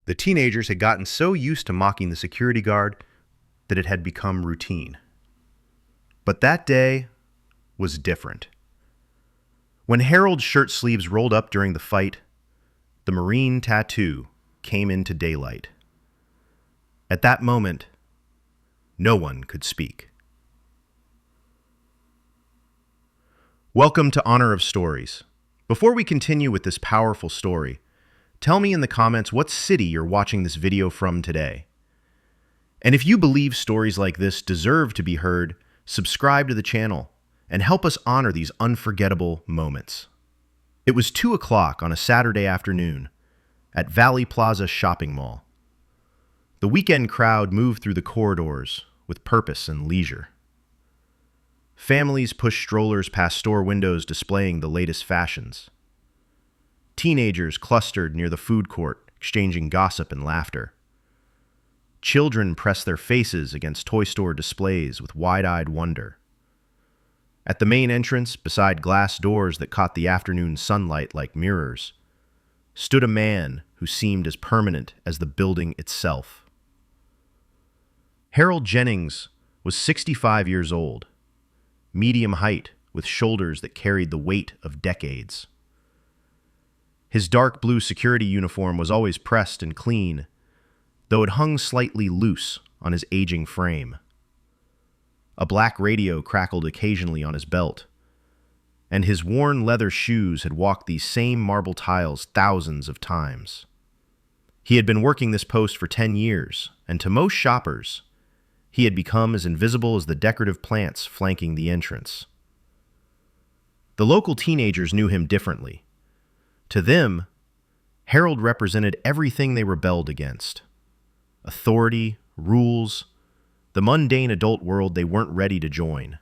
The teenagers had gotten so used to mocking the security guard that it had become routine. But that day was different. When Harold's shirt sleeves rolled up during the fight, the Marine tattoo came into daylight. At that moment, no one could speak. Welcome to Honor of Stories. Before we continue with this powerful story, tell me in the comments what city you're watching this video from today. And if you believe stories like this deserve to be heard, subscribe to the channel and help us honor these unforgettable moments. It was 2 o'clock on a Saturday afternoon at Valley Plaza Shopping Mall. The weekend crowd moved through the corridors with purpose and leisure. Families pushed strollers past store windows displaying the latest fashions. Teenagers clustered near the food court, exchanging gossip and laughter. Children pressed their faces against toy store displays with wide-eyed wonder. At the main entrance, beside glass doors that caught the afternoon sunlight like mirrors, stood a man who seemed as permanent as the building itself. Harold Jennings was 65 years old, medium height with shoulders that carried the weight of decades. His dark blue security uniform was always pressed and clean, though it hung slightly loose on his aging frame. A black radio crackled occasionally on his belt, and his worn leather shoes had walked these same marble tiles thousands of times. He had been working this post for 10 years, and to most shoppers, he had become as invisible as the decorative plants flanking the entrance. The local teenagers knew him differently. To them, Harold represented everything they rebelled against. Authority, rules, the mundane adult world they weren't ready to join.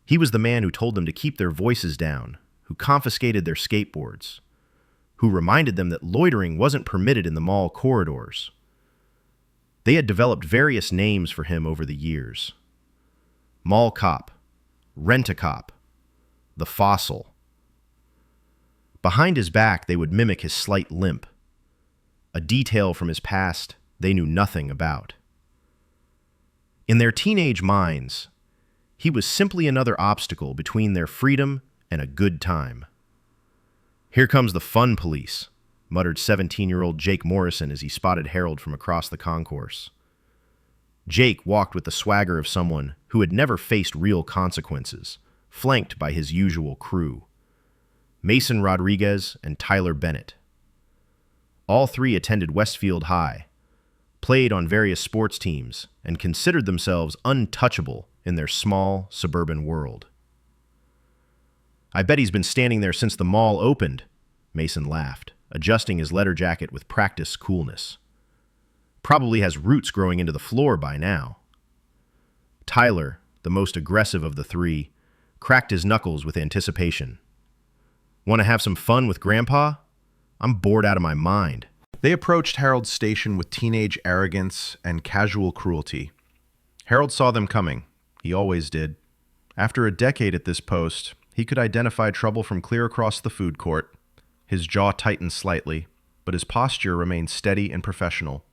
He was the man who told them to keep their voices down, who confiscated their skateboards, who reminded them that loitering wasn't permitted in the mall corridors. They had developed various names for him over the years. Mall Cop, Rent-A-Cop, the Fossil. Behind his back, they would mimic his slight limp, a detail from his past they knew nothing about. In their teenage minds, he was simply another obstacle between their freedom and a good time. "Here comes the fun police," muttered 17-year-old Jake Morrison as he spotted Harold from across the concourse. Jake walked with the swagger of someone who had never faced real consequences, flanked by his usual crew, Mason Rodriguez and Tyler Bennett. All three attended Westfield High, played on various sports teams, and considered themselves untouchable in their small, suburban world. "I bet he's been standing there since the mall opened," Mason laughed, adjusting his leather jacket with practiced coolness. "Probably has roots growing into the floor by now." Tyler, the most aggressive of the three, cracked his knuckles with anticipation. "Want to have some fun with Grandpa? I'm bored out of my mind." They approached Harold's station with teenage arrogance and casual cruelty. Harold saw them coming. He always did. After a decade at this post, he could identify trouble from clear across the food court. His jaw tightened slightly, but his posture remained steady and professional.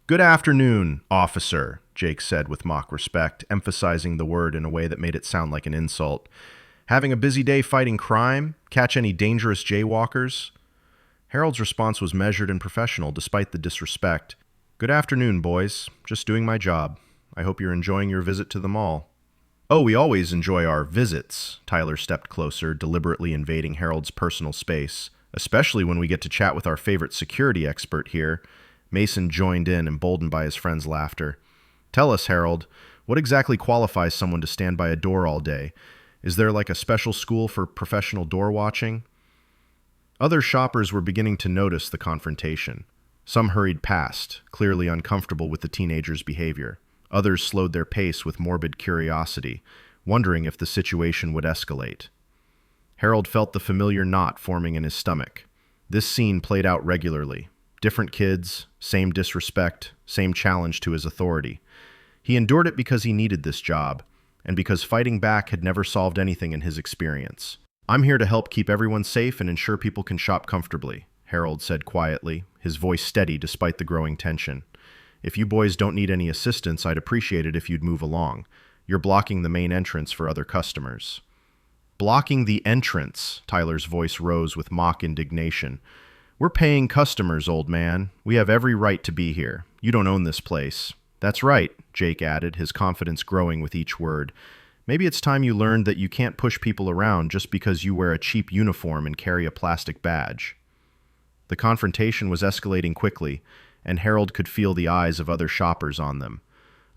"Good afternoon, officer," Jake said with mock respect, emphasizing the word in a way that made it sound like an insult. "Having a busy day fighting crime? Catch any dangerous jaywalkers?" Harold's response was measured and professional despite the disrespect. "Good afternoon, boys. Just doing my job. I hope you're enjoying your visit to the mall." "Oh, we always enjoy our visits." Tyler stepped closer, deliberately invading Harold's personal space, "especially when we get to chat with our favorite security expert here." Mason joined in, emboldened by his friend's laughter. "Tell us, Harold, what exactly qualifies someone to stand by a door all day? Is there like a special school for professional door watching?" Other shoppers were beginning to notice the confrontation. Some hurried past, clearly uncomfortable with the teenagers' behavior. Others slowed their pace with morbid curiosity, wondering if the situation would escalate. Harold felt the familiar knot forming in his stomach. This scene played out regularly. Different kids, same disrespect, same challenge to his authority. He endured it because he needed this job, and because fighting back had never solved anything in his experience. "I'm here to help keep everyone safe and ensure people can shop comfortably," Harold said quietly, his voice steady despite the growing tension. "If you boys don't need any assistance, I'd appreciate it if you'd move along. You're blocking the main entrance for other customers." "Blocking the entrance," Tyler's voice rose with mock indignation. "We're paying customers, old man. We have every right to be here. You don't own this place." "That's right," Jake added, his confidence growing with each word. "Maybe it's time you learned that you can't push people around just because you wear a cheap uniform and carry a plastic badge." The confrontation was escalating quickly, and Harold could feel the eyes of other shoppers on them.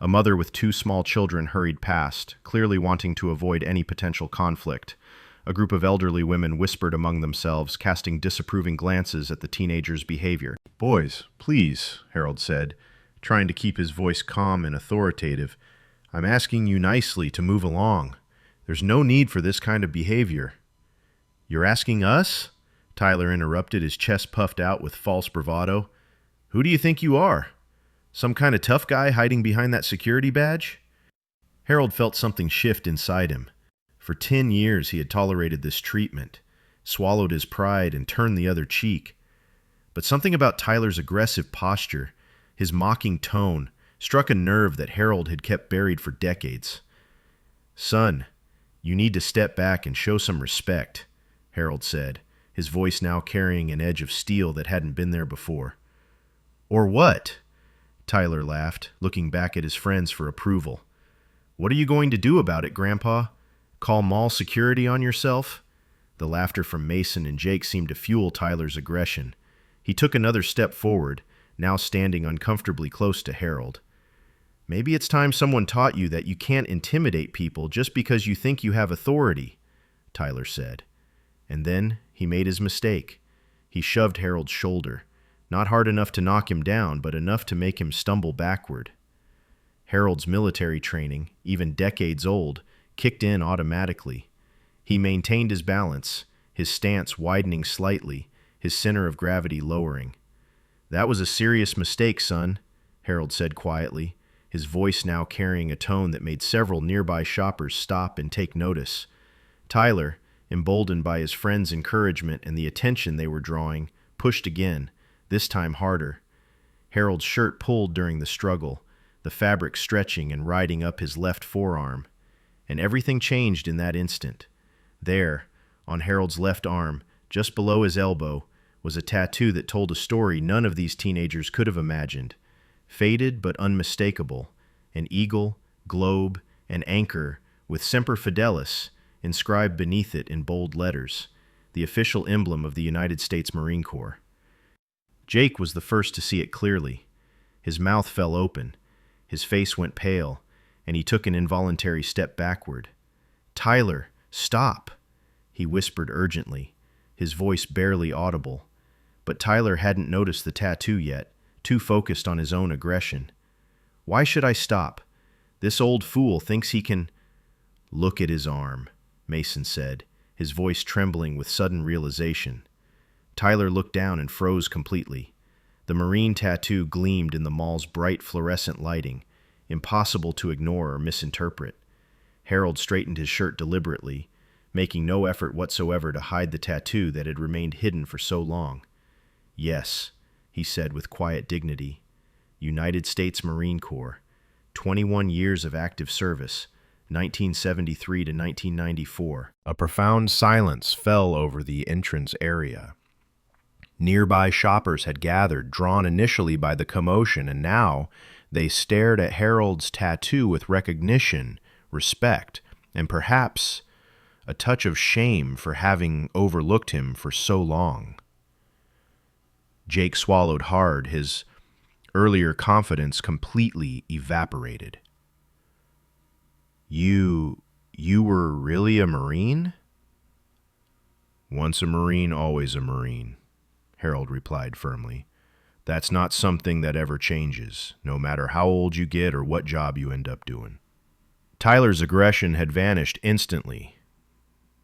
A mother with 2 small children hurried past, clearly wanting to avoid any potential conflict. A group of elderly women whispered among themselves, casting disapproving glances at the teenagers' behavior. "Boys, please," Harold said, trying to keep his voice calm and authoritative. "I'm asking you nicely to move along. There's no need for this kind of behavior." "You're asking us?" Tyler interrupted, his chest puffed out with false bravado. "Who do you think you are? Some kind of tough guy hiding behind that security badge?" Harold felt something shift inside him. For 10 years he had tolerated this treatment, swallowed his pride, and turned the other cheek. But something about Tyler's aggressive posture, his mocking tone, struck a nerve that Harold had kept buried for decades. "Son, you need to step back and show some respect," Harold said, his voice now carrying an edge of steel that hadn't been there before. "Or what?" Tyler laughed, looking back at his friends for approval. "What are you going to do about it, Grandpa? Call mall security on yourself?" The laughter from Mason and Jake seemed to fuel Tyler's aggression. He took another step forward, now standing uncomfortably close to Harold. "Maybe it's time someone taught you that you can't intimidate people just because you think you have authority," Tyler said. And then he made his mistake. He shoved Harold's shoulder, not hard enough to knock him down, but enough to make him stumble backward. Harold's military training, even decades old, kicked in automatically. He maintained his balance, his stance widening slightly, his center of gravity lowering. "That was a serious mistake, son," Harold said quietly, his voice now carrying a tone that made several nearby shoppers stop and take notice. Tyler, emboldened by his friends' encouragement and the attention they were drawing, pushed again, this time harder. Harold's shirt pulled during the struggle, the fabric stretching and riding up his left forearm. And everything changed in that instant. There, on Harold's left arm, just below his elbow, was a tattoo that told a story none of these teenagers could have imagined. Faded but unmistakable, an eagle, globe, and anchor with Semper Fidelis inscribed beneath it in bold letters, the official emblem of the United States Marine Corps. Jake was the first to see it clearly. His mouth fell open, his face went pale, and he took an involuntary step backward. "Tyler, stop," he whispered urgently, his voice barely audible. But Tyler hadn't noticed the tattoo yet, too focused on his own aggression. "Why should I stop? This old fool thinks he can—" "Look at his arm," Mason said, his voice trembling with sudden realization. Tyler looked down and froze completely. The marine tattoo gleamed in the mall's bright fluorescent lighting, impossible to ignore or misinterpret. Harold straightened his shirt deliberately, making no effort whatsoever to hide the tattoo that had remained hidden for so long. "Yes," he said with quiet dignity. "United States Marine Corps, 21 years of active service, 1973 to 1994. A profound silence fell over the entrance area. Nearby shoppers had gathered, drawn initially by the commotion, and now they stared at Harold's tattoo with recognition, respect, and perhaps a touch of shame for having overlooked him for so long. Jake swallowed hard, his earlier confidence completely evaporated. You were really a Marine?" "Once a Marine, always a Marine," Harold replied firmly. "That's not something that ever changes, no matter how old you get or what job you end up doing." Tyler's aggression had vanished instantly.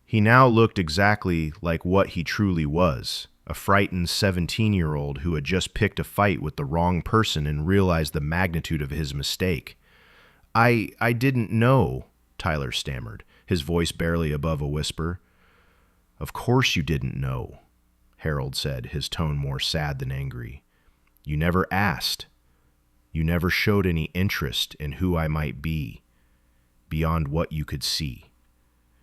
He now looked exactly like what he truly was, a frightened 17-year-old who had just picked a fight with the wrong person and realized the magnitude of his mistake. I didn't know," Tyler stammered, his voice barely above a whisper. "Of course you didn't know," Harold said, his tone more sad than angry. You never asked. You never showed any interest in who I might be, beyond what you could see.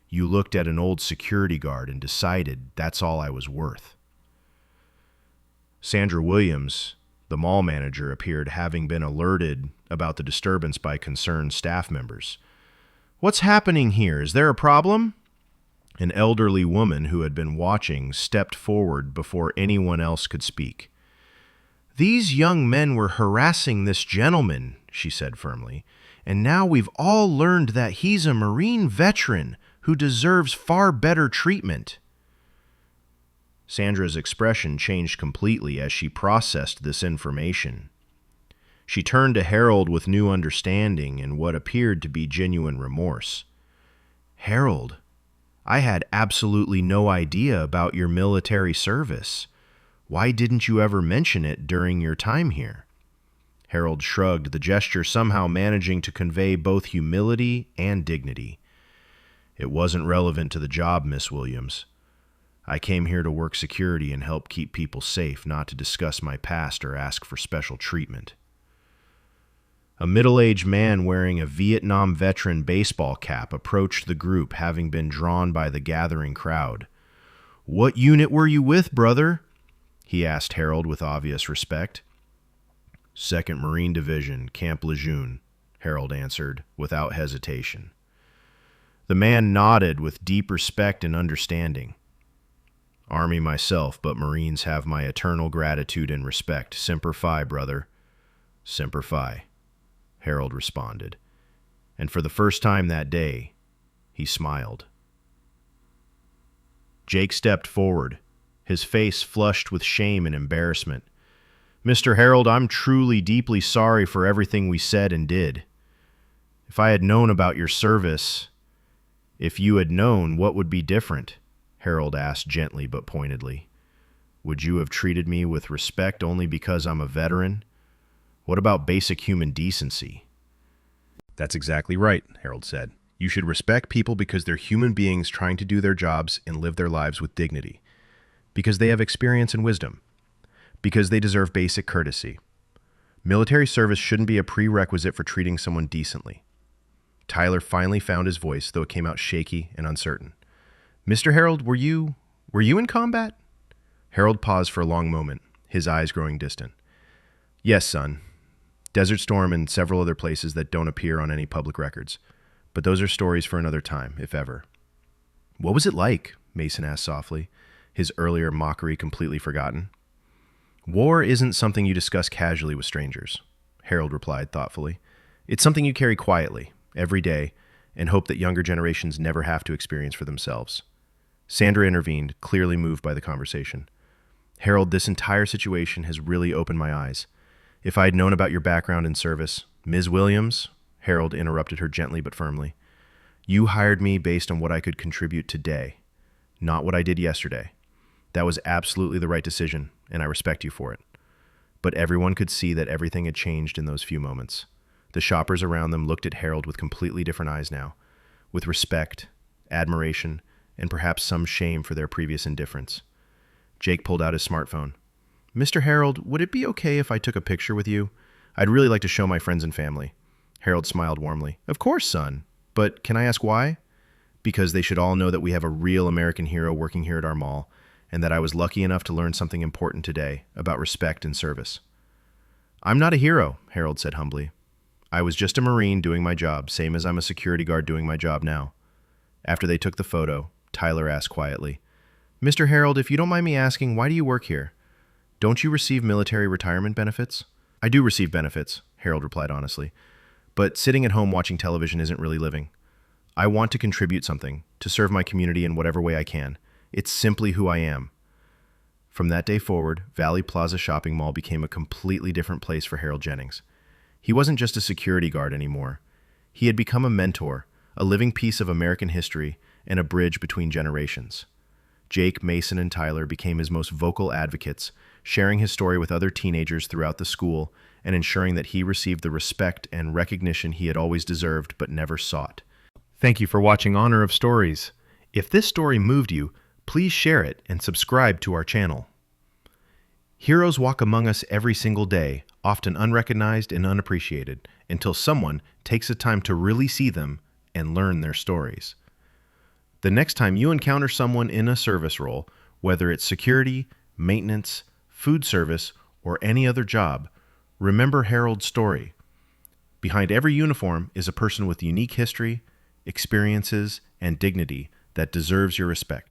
You looked at an old security guard and decided that's all I was worth. Sandra Williams, the mall manager, appeared, having been alerted about the disturbance by concerned staff members. "What's happening here? Is there a problem?" An elderly woman who had been watching stepped forward before anyone else could speak. "These young men were harassing this gentleman," she said firmly, "and now we've all learned that he's a Marine veteran who deserves far better treatment." Sandra's expression changed completely as she processed this information. She turned to Harold with new understanding and what appeared to be genuine remorse. "Harold, I had absolutely no idea about your military service. Why didn't you ever mention it during your time here?" Harold shrugged, the gesture somehow managing to convey both humility and dignity. "It wasn't relevant to the job, Miss Williams. I came here to work security and help keep people safe, not to discuss my past or ask for special treatment." A middle-aged man wearing a Vietnam veteran baseball cap approached the group, having been drawn by the gathering crowd. "What unit were you with, brother?" he asked Harold with obvious respect. "2nd Marine Division, Camp Lejeune," Harold answered without hesitation. The man nodded with deep respect and understanding. "Army myself, but Marines have my eternal gratitude and respect. Semper Fi, brother. Semper Fi," Harold responded. And for the first time that day, he smiled. Jake stepped forward, his face flushed with shame and embarrassment. "Mr. Harold, I'm truly deeply sorry for everything we said and did. If I had known about your service, if you had known, what would be different?" Harold asked gently but pointedly. "Would you have treated me with respect only because I'm a veteran? What about basic human decency?" "That's exactly right," Harold said. "You should respect people because they're human beings trying to do their jobs and live their lives with dignity. Because they have experience and wisdom. Because they deserve basic courtesy. Military service shouldn't be a prerequisite for treating someone decently." Tyler finally found his voice, though it came out shaky and uncertain. "Mr. Harold, were you in combat?" Harold paused for a long moment, his eyes growing distant. "Yes, son. Desert Storm and several other places that don't appear on any public records. But those are stories for another time, if ever." "What was it like?" Mason asked softly, his earlier mockery completely forgotten. "War isn't something you discuss casually with strangers," Harold replied thoughtfully. "It's something you carry quietly, every day, and hope that younger generations never have to experience for themselves." Sandra intervened, clearly moved by the conversation. "Harold, this entire situation has really opened my eyes. If I had known about your background and service—" "Ms. Williams," Harold interrupted her gently but firmly, "you hired me based on what I could contribute today, not what I did yesterday. That was absolutely the right decision, and I respect you for it." But everyone could see that everything had changed in those few moments. The shoppers around them looked at Harold with completely different eyes now, with respect, admiration, and perhaps some shame for their previous indifference. Jake pulled out his smartphone. "Mr. Harold, would it be okay if I took a picture with you? I'd really like to show my friends and family." Harold smiled warmly. "Of course, son. But can I ask why?" "Because they should all know that we have a real American hero working here at our mall, and that I was lucky enough to learn something important today about respect and service." "I'm not a hero," Harold said humbly. "I was just a Marine doing my job, same as I'm a security guard doing my job now." After they took the photo, Tyler asked quietly, "Mr. Harold, if you don't mind me asking, why do you work here? Don't you receive military retirement benefits?" "I do receive benefits," Harold replied honestly. "But sitting at home watching television isn't really living. I want to contribute something, to serve my community in whatever way I can. It's simply who I am." From that day forward, Valley Plaza Shopping Mall became a completely different place for Harold Jennings. He wasn't just a security guard anymore. He had become a mentor, a living piece of American history, and a bridge between generations. Jake, Mason, and Tyler became his most vocal advocates, sharing his story with other teenagers throughout the school and ensuring that he received the respect and recognition he had always deserved but never sought. Thank you for watching Honor of Stories. If this story moved you, please share it and subscribe to our channel. Heroes walk among us every single day, often unrecognized and unappreciated, until someone takes the time to really see them and learn their stories. The next time you encounter someone in a service role, whether it's security, maintenance, food service, or any other job, remember Harold's story. Behind every uniform is a person with unique history, experiences, and dignity that deserves your respect.